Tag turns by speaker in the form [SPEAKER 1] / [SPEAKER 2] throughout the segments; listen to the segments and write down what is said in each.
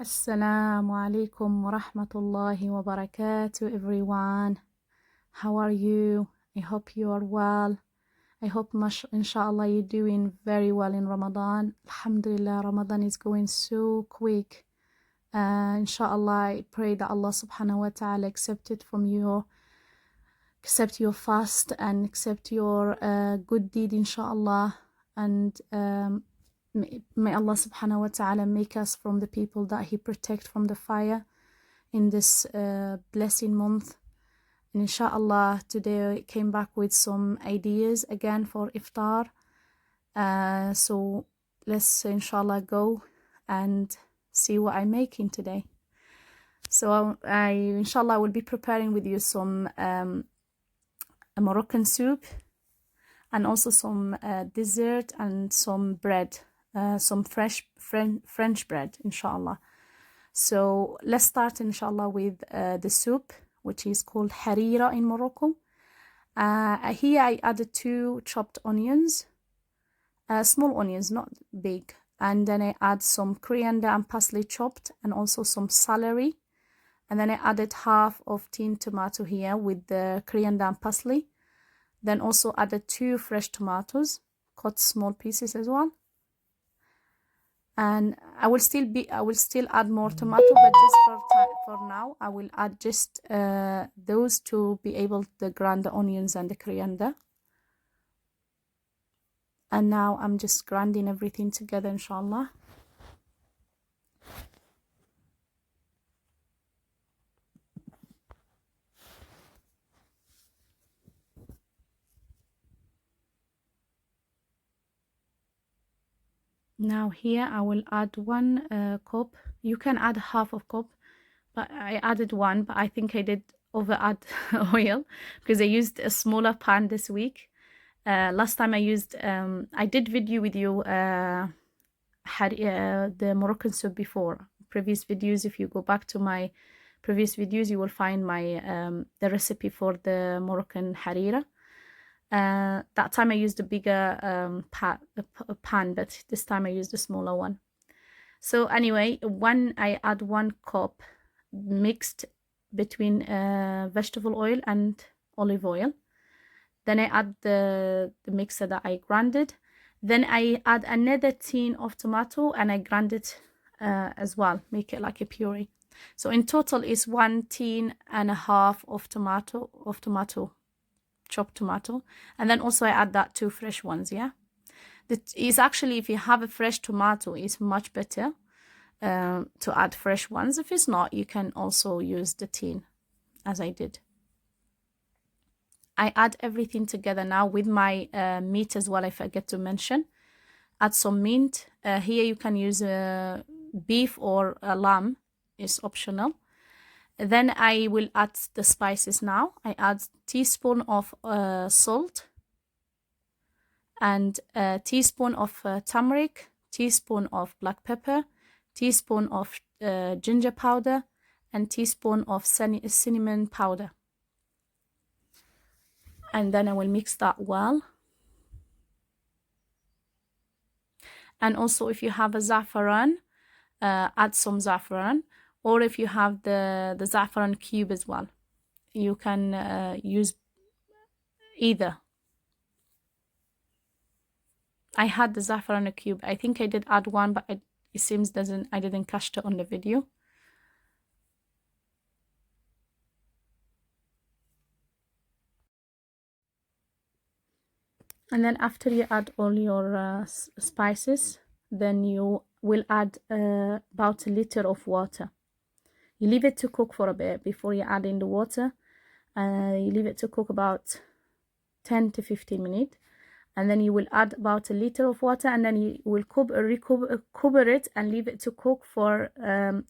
[SPEAKER 1] Assalamu alaikum wa rahmatullahi wa barakatuh, everyone. How are you? I hope you are well. I hope, inshallah, you're doing very well in Ramadan. Alhamdulillah, Ramadan is going so quick. Inshallah, I pray that Allah subhanahu wa ta'ala accept your fast and accept your good deed, inshallah. And may Allah subhanahu wa ta'ala make us from the people that He protect from the fire in this blessing month. And inshallah, today I came back with some ideas again for Iftar. So let's inshallah go and see what I'm making today. So I inshallah will be preparing with you some a Moroccan soup and also some dessert and some bread. Some fresh French bread, inshallah. So let's start, inshallah, with the soup, which is called harira in Morocco. Here I added 2 chopped onions, small onions, not big. And then I add some coriander and parsley chopped, and also some celery. And then I added half of tin tomato here with the coriander and parsley. Then also added 2 fresh tomatoes, cut small pieces as well. And I will still add more tomato, but just for now I will add just those to be able to grind the onions and the coriander. And now I'm just grinding everything together, inshallah. Now here I will add 1 cup. You can add half a cup, but I added 1, but I think I did over add oil because I used a smaller pan this week. Last time I used, I did video with you the Moroccan soup before. Previous videos, if you go back to my previous videos, you will find my the recipe for the Moroccan harira. That time I used a bigger pan, but this time I used a smaller one. So anyway, I add 1 cup mixed between vegetable oil and olive oil. Then I add the mixer that I grinded. Then I add another tin of tomato and I grind it as well, make it like a puree. So in total is 1 tin and a half of tomato, chopped tomato. And then also I add that 2 fresh ones. Yeah, that is actually, if you have a fresh tomato, it's much better to add fresh ones. If it's not, you can also use the tin as I did. I add everything together now with my meat as well. I forget to mention, add some mint. Here you can use beef or lamb, is optional. Then I will add the spices now. I add teaspoon of salt and a teaspoon of turmeric, teaspoon of black pepper, teaspoon of ginger powder, and teaspoon of cinnamon powder. And then I will mix that well. And also if you have a saffron, add some saffron. Or if you have the saffron cube as well, you can use either. I had the saffron cube. I think I did add 1, but it seems I didn't catch it on the video. And then after you add all your spices, then you will add about 1 liter of water. You leave it to cook for a bit before you add in the water. You leave it to cook about 10 to 15 minutes. And then you will add about 1 liter of water, and then you will cover it and leave it to cook for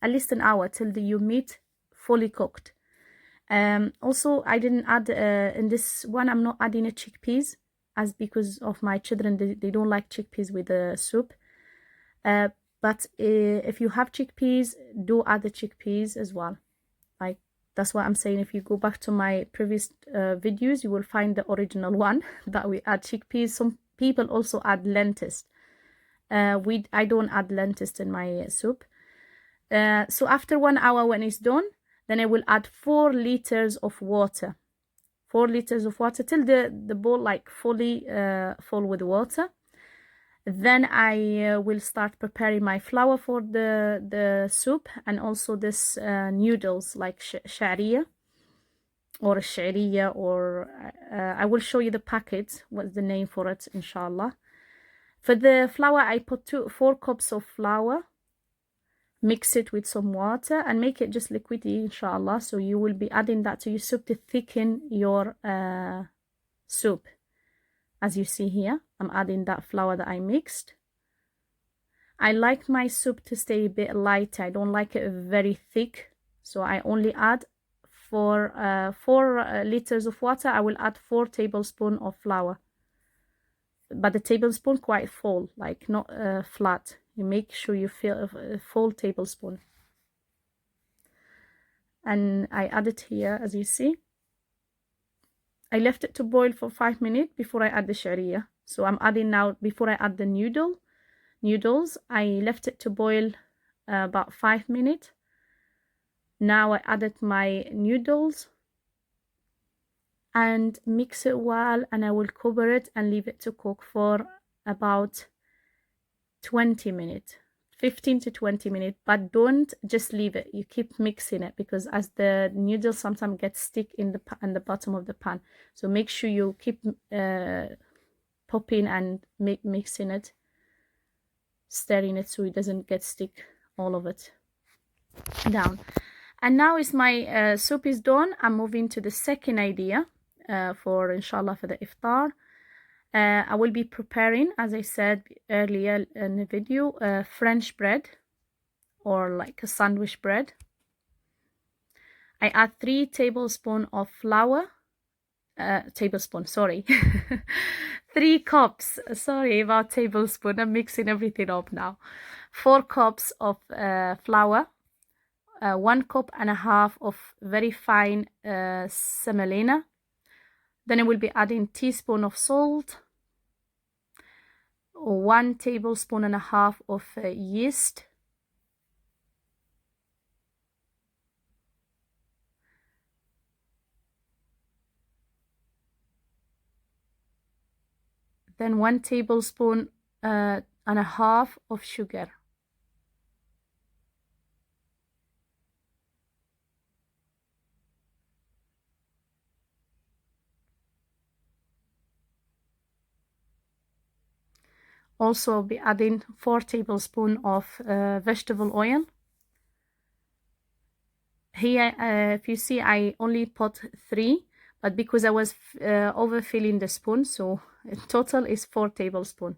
[SPEAKER 1] at least an hour till your meat fully cooked. Also, I didn't add in this one, I'm not adding chickpeas, as because of my children, they don't like chickpeas with the soup. But if you have chickpeas, do add the chickpeas as well. Like, that's what I'm saying. If you go back to my previous videos, you will find the original one that we add chickpeas. Some people also add lentils. I don't add lentils in my soup. So after 1 hour when it's done, then I will add 4 liters of water. 4 liters of water till the bowl like fully full with water. Then I will start preparing my flour for the soup, and also this noodles like sha'riya or sha'riya, or I will show you the packet, what's the name for it, inshallah. For the flour, I put 4 cups of flour, mix it with some water and make it just liquidy, inshallah. So you will be adding that to your soup to thicken your soup. As you see here, I'm adding that flour that I mixed. I like my soup to stay a bit lighter. I don't like it very thick, so I only add 4 liters of water. I will add 4 tablespoons of flour, but the tablespoon quite full, like not flat. You make sure you fill a full tablespoon. And I add it here, as you see. I left it to boil for 5 minutes before I add the sha'riya. So I'm adding now, before I add the noodles, I left it to boil about 5 minutes. Now I added my noodles and mix it well, and I will cover it and leave it to cook for about 20 minutes, 15 to 20 minutes. But don't just leave it, you keep mixing it, because as the noodles sometimes get stick in the bottom of the pan. So make sure you keep popping and mixing it, stirring it so it doesn't get stick all of it down. And now is my soup is done. I'm moving to the second idea for inshallah for the iftar. I will be preparing, as I said earlier in the video, French bread, or like a sandwich bread. I add 3 tablespoons of flour. 3 cups. Sorry about tablespoon. I'm mixing everything up now. 4 cups of flour. 1.5 cups of very fine semolina. Then I will be adding teaspoon of salt, 1.5 tablespoons of yeast, then 1.5 tablespoons of sugar. Also, I'll be adding 4 tablespoons of vegetable oil. Here, if you see, I only put 3, but because I was overfilling the spoon, so in total is 4 tablespoons.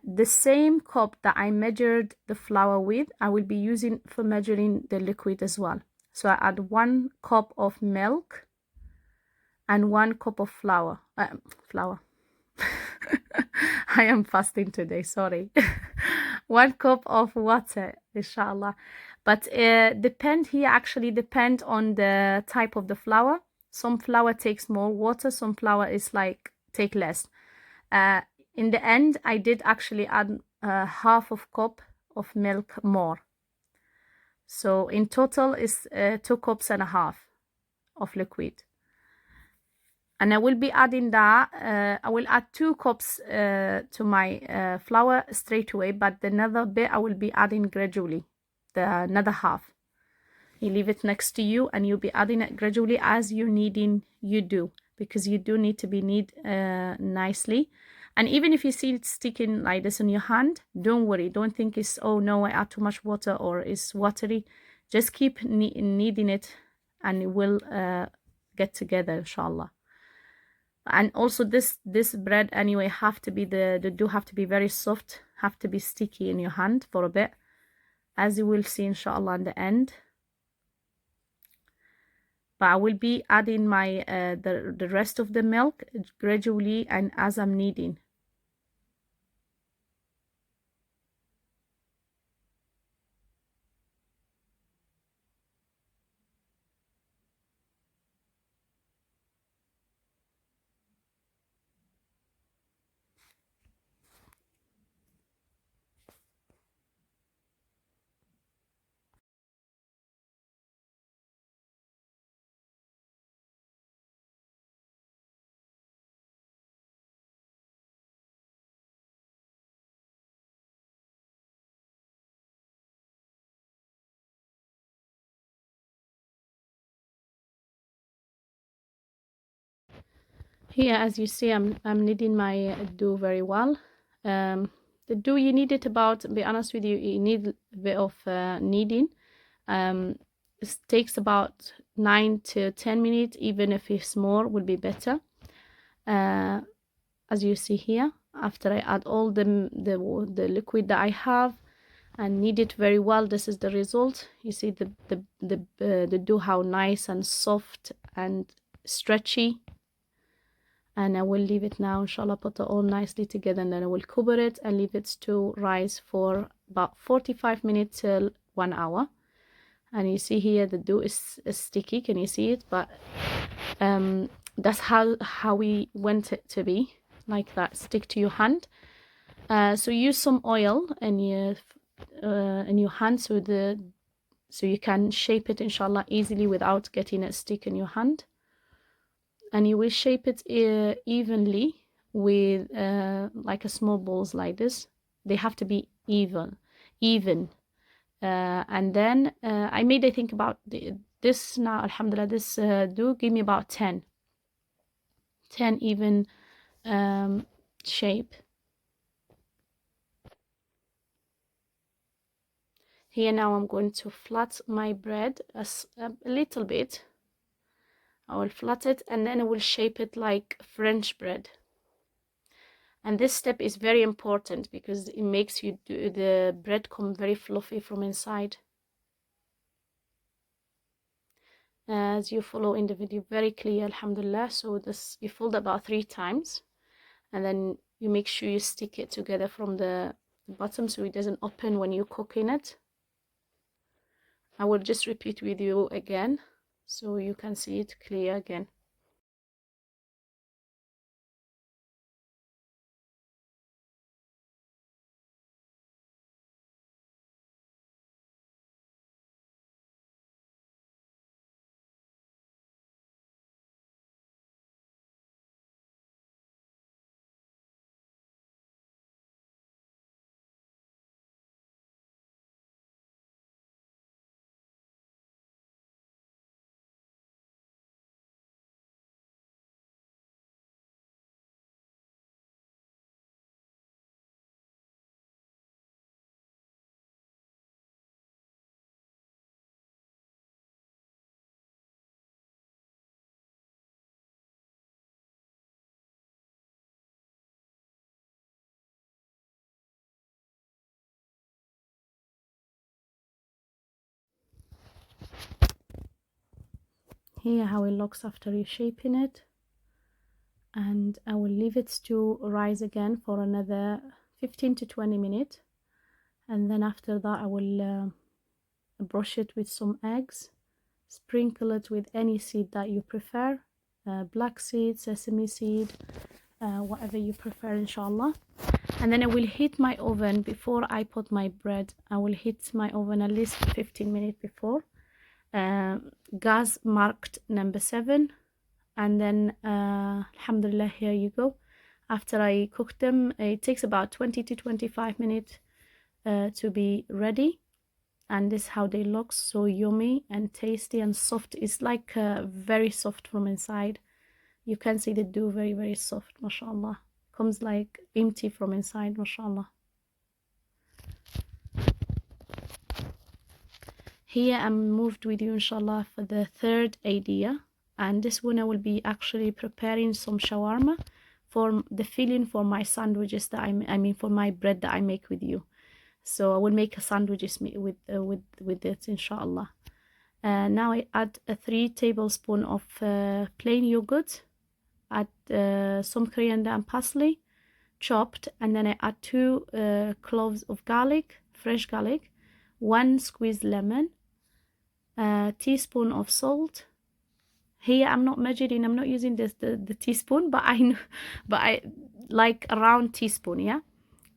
[SPEAKER 1] The same cup that I measured the flour with, I will be using for measuring the liquid as well. So I add 1 cup of milk and 1 cup of flour. I am fasting today, sorry. 1 cup of water, inshallah. But actually depend on the type of the flour. Some flour takes more water, some flour is like take less. In the end, I did actually add 1/2 cup of milk more. So in total is 2.5 cups of liquid. And I will be adding that. I will add 2 cups to my flour straight away, but another bit I will be adding gradually, another half. You leave it next to you and you'll be adding it gradually as you're kneading, because you do need to be knead nicely. And even if you see it sticking like this in your hand, don't worry. Don't think it's, oh no, I add too much water or it's watery. Just keep kneading it and it will get together, inshallah. And also this bread anyway have to be the dough have to be very soft, have to be sticky in your hand for a bit, as you will see inshallah in the end. But I will be adding my the rest of the milk gradually and as I'm kneading. Here, as you see, I'm kneading my dough very well. The dough, you need it about, to be honest with you, you need a bit of kneading. It takes about 9 to 10 minutes, even if it's more, would be better. As you see here, after I add all the liquid that I have and knead it very well, this is the result. You see the dough, how nice and soft and stretchy. And I will leave it now, inshallah, put it all nicely together, and then I will cover it and leave it to rise for about 45 minutes till 1 hour. And you see here the dough is sticky, can you see it? But that's how we want it to be, like that, stick to your hand. So use some oil in your hand so you can shape it, inshallah, easily without getting it stick in your hand. And you will shape it evenly with like a small balls like this. They have to be even. And then I made, I think, about this now, alhamdulillah, this dough give me about 10 even shape. Here now I'm going to flat my bread a little bit. I will flat it, and then I will shape it like French bread. And this step is very important because it makes the bread come very fluffy from inside. As you follow in the video, very clear, alhamdulillah. So this, you fold about 3 times, and then you make sure you stick it together from the bottom so it doesn't open when you're cooking it. I will just repeat with you again so you can see it clear again. Here how it looks after you shaping it, and I will leave it to rise again for another 15 to 20 minutes, and then after that I will brush it with some eggs, sprinkle it with any seed that you prefer, black seed, sesame seed, whatever you prefer, inshallah. And then I will heat my oven before I put my bread. I will heat my oven at least 15 minutes before. Gas marked number 7, and then alhamdulillah, here you go. After I cook them, it takes about 20 to 25 minutes to be ready, and this is how they look, so yummy and tasty and soft. It's like very soft from inside. You can see the dough very, very soft, mashallah. Comes like empty from inside, mashallah. Here I'm moved with you, inshallah, for the third idea, and this one I will be actually preparing some shawarma for the filling for my sandwiches that I mean for my bread that I make with you. So I will make a sandwiches with it, inshallah. Now I add 3 tablespoons of plain yogurt, add some coriander and parsley chopped, and then I add 2 cloves of garlic, fresh garlic, 1 squeezed lemon, a teaspoon of salt. Here I'm not measuring, I'm not using the teaspoon, but I like around teaspoon, yeah.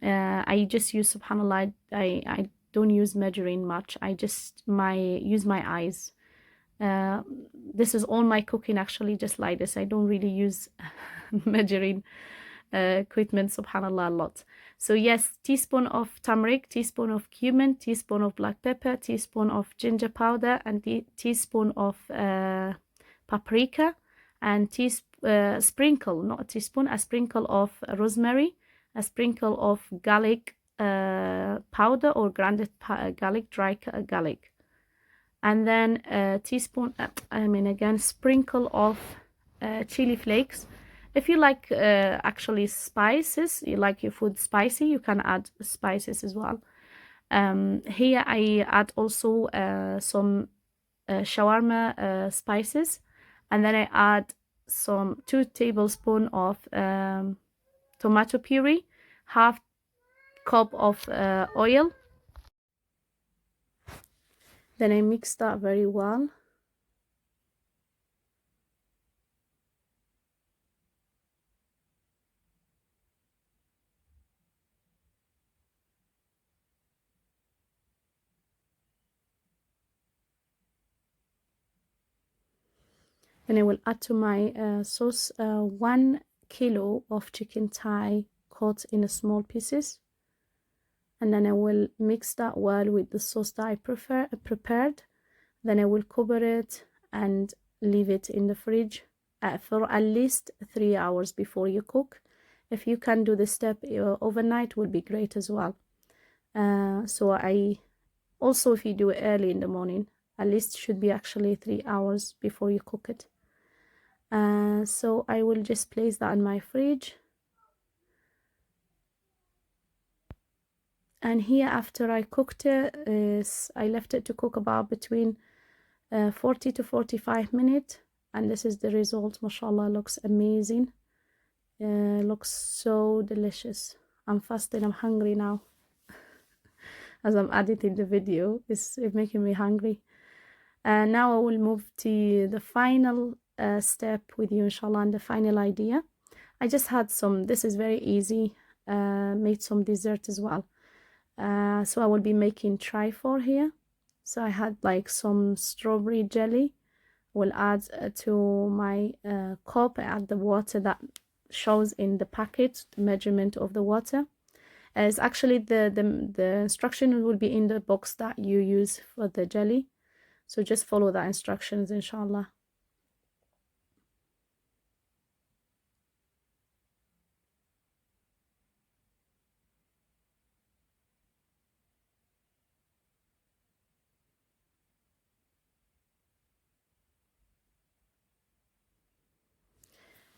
[SPEAKER 1] I just use, subhanallah, I don't use measuring much. I just use my eyes. This is all my cooking actually just like this. I don't really use measuring equipment, subhanallah, a lot. So yes, teaspoon of turmeric, teaspoon of cumin, teaspoon of black pepper, teaspoon of ginger powder, and teaspoon of paprika, and sprinkle, not a teaspoon, a sprinkle of rosemary, a sprinkle of garlic powder or grounded garlic, dry garlic, and then a teaspoon, again, sprinkle of chili flakes. If you like actually spices, you like your food spicy, you can add spices as well. Here I add also some shawarma spices, and then I add some 2 tablespoons of tomato puree, half cup of oil. Then I mix that very well. Then I will add to my sauce 1 kilo of chicken thigh cut in small pieces, and then I will mix that well with the sauce that I prepared. Then I will cover it and leave it in the fridge for at least 3 hours before you cook. If you can do this step overnight, would be great as well. So I also, if you do it early in the morning, at least should be actually 3 hours before you cook it. So I will just place that in my fridge. And here, after I cooked it, I left it to cook about between 40 to 45 minutes, and this is the result. Mashallah, looks amazing. Looks so delicious. I'm fasting, I'm hungry now. As I'm editing the video, it's making me hungry. Now I will move to the final step with you, inshallah, and the final idea. I just had some, this is very easy, made some dessert as well. So I will be making trifle here. So I had like some strawberry jelly. Will add to my cup. I add the water that shows in the packet, the measurement of the water. As actually the instruction will be in the box that you use for the jelly. So just follow the instructions, inshallah.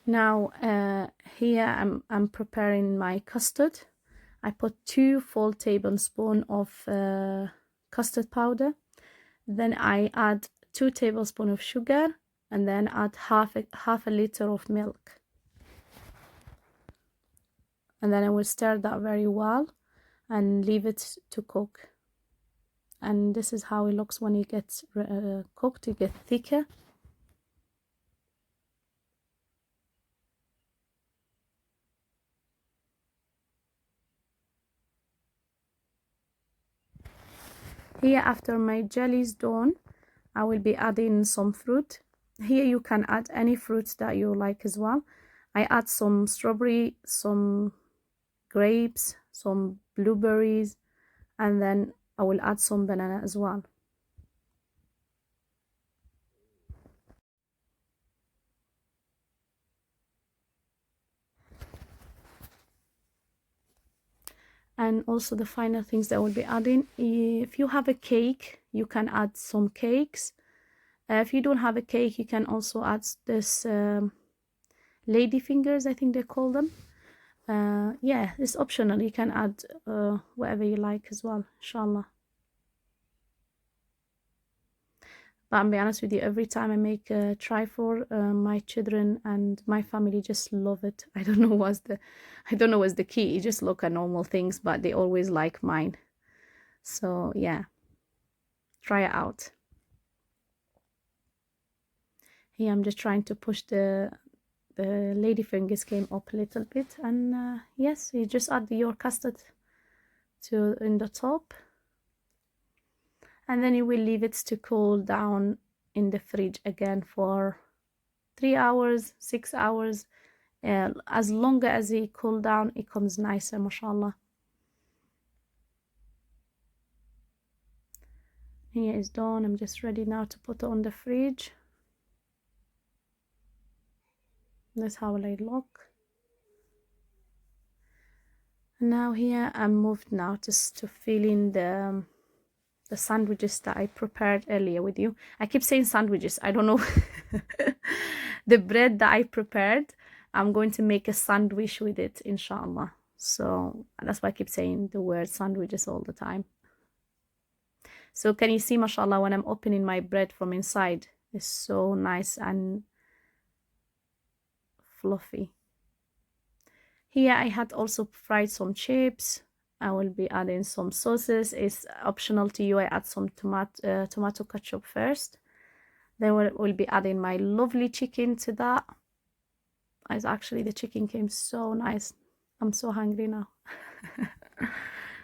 [SPEAKER 1] Now here I'm preparing my custard. I put 2 full tablespoons of custard powder. Then I add 2 tablespoons of sugar, and then add half a liter of milk. And then I will stir that very well and leave it to cook. And this is how it looks when it gets cooked. It gets thicker. Here, after my jelly is done, I will be adding some fruit. Here you can add any fruits that you like as well. I add some strawberry, some grapes, some blueberries, and then I will add some banana as well. And also the final things that I will be adding, if you have a cake, you can add some cakes. If you don't have a cake, you can also add this lady fingers, I think they call them. Yeah, it's optional. You can add whatever you like as well, inshallah. But I'll be honest with you, every time I make a trifle, my children and my family just love it. I don't know what's the key. You just look at normal things, but they always like mine. So yeah, try it out. Here I'm just trying to push the lady fingers came up a little bit, and yes, you just add your custard in the top, and then you will leave it to cool down in the fridge again for 3 hours, 6 hours. As long as it cool down, it comes nicer, mashallah. Here is done. I'm just ready now to put it on the fridge. That's how I look. Now here I'm moved now just to feeling the sandwiches that I prepared earlier with you. I keep saying sandwiches, I don't know. The bread that I prepared, I'm going to make a sandwich with it, inshallah. So that's why I keep saying the word sandwiches all the time. So can you see, mashallah, when I'm opening my bread from inside, it's so nice and fluffy. Here I had also fried some chips. I will be adding some sauces. It's optional to you. I add some tomato ketchup first. Then we'll be adding my lovely chicken to that. As actually the chicken came so nice. I'm so hungry now.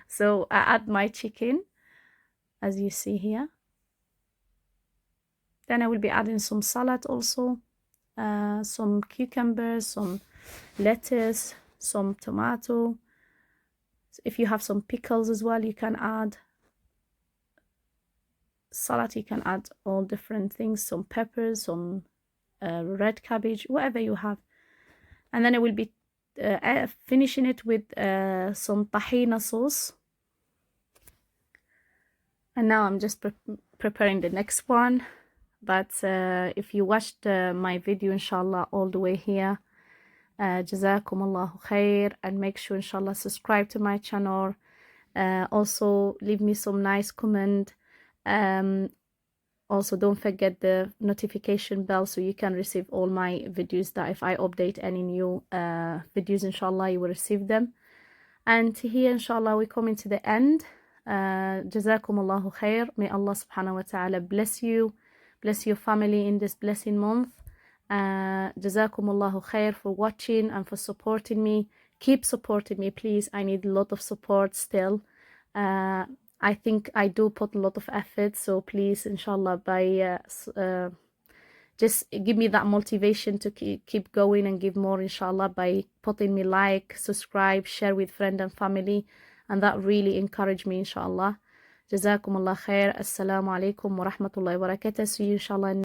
[SPEAKER 1] So I add my chicken, as you see here. Then I will be adding some salad also, some cucumbers, some lettuce, some tomato. If you have some pickles as well, you can add. Salad, you can add all different things, some peppers, some red cabbage, whatever you have. And then I will be finishing it with some tahina sauce. And now I'm just preparing the next one. But if you watched my video, inshallah, all the way here, jazakum Allahu khair, and make sure, inshallah, subscribe to my channel. Also leave me some nice comment. Also don't forget the notification bell so you can receive all my videos, that if I update any new videos, inshallah, you will receive them. And here, inshallah, we come into the end. Jazakum Allahu khair. May Allah subhanahu wa ta'ala bless you, bless your family in this blessing month. Jazakum Allahu khair for watching and for supporting me. Keep supporting me, please. I need a lot of support still. I think I do put a lot of effort, so please, inshallah, by just give me that motivation to keep going and give more, inshallah, by putting me like, subscribe, share with friend and family, and that really encouraged me, inshallah. Jazakum Allah khair. Assalamu alaikum wa rahmatullahi wa barakatuh. See you, inshallah.